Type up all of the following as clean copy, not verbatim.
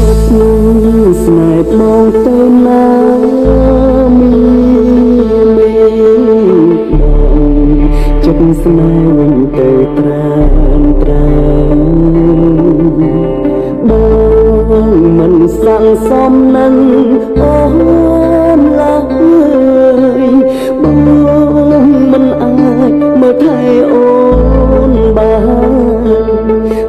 ស្នេហ៍មองទៅណាមានបងចិត្តស្នេហ៍វិញទៅត្រានត្រាបងមិនសង្សំនឹងអូនឡើយបងមិនអាចមើលថែអូនបាន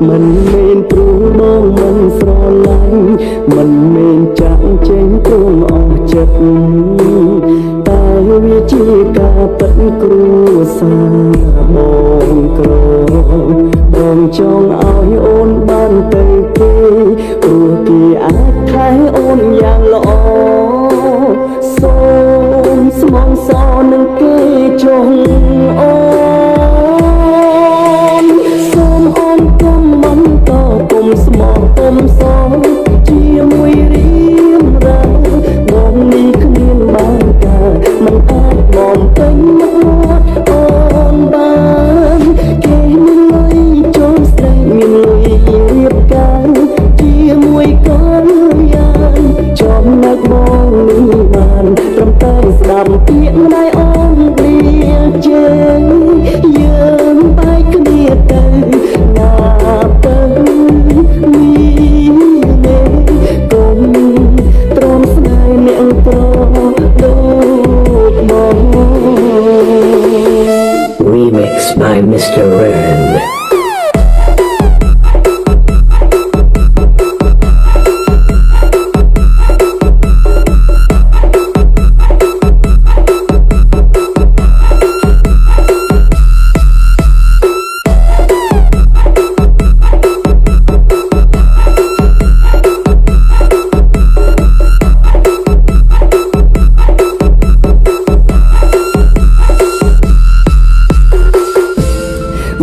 មិនមែនព្រោះបងមិនស្រឡាញ់មិនមែនចាក់ចេញព្រមអស់ចិត្តតែវាជាការពិតគ្រួសារបងក្របងចង់ឲ្យអូនបានទៅគេព្រោះគេអាចថែអូនយ៉ាងល្អសូមស្មងសនឹងគេចុងអូនសូមអូនកុំមិនតគុំស្មោះគុំសងជាមួយរៀមរាបងនេះគ្មានបានការមិនអាចបងពេញមកអូនបានគេមានលុយចូលស្រីមានលុយរៀបការជាមួយកូនយ៉ាងចំណែកបងនេះបានត្រឹមតែស្ដាប់ពាក្យម្ដាយអូនឌីជេយើងបែកគ្នាទៅណាទៅនេះគុំទ្រាំស្នេហ៍អ្នកប្រដូចមក Remix by Mr. Ren.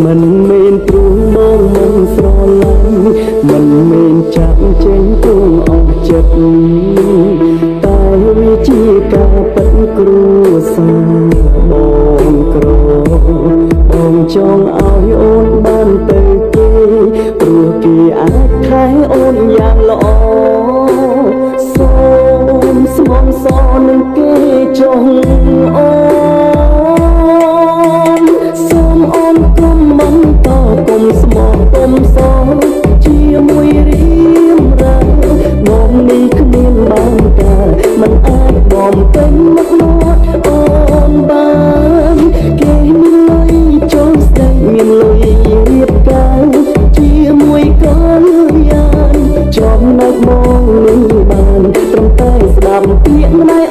មិនមែនព្រោះបងមិនស្រឡាញ់មិនមែនចាក់ចេញព្រមអស់ចិត្តតែវាជាការពិតគ្រួសារបងក្របងចង់ឲ្យអូនបានទៅគេព្រោះគេអាចថែអូនយ៉ាងល្អសូមស្មងសនឹងគេចុងអូនសូមអូនគុំមិនតគុំស្មោះគុំសងជាមួយរៀមរាបងនេះគ្មានបានការមិនអាចបងពេញមកមកអូនបានគេមានលុយចូលស្ដីមានលុយរៀបការជាមួយកូនយ៉ាងចំណែកបងនេះបានត្រឹមតែស្ដាប់ពាក្យម្ដាយ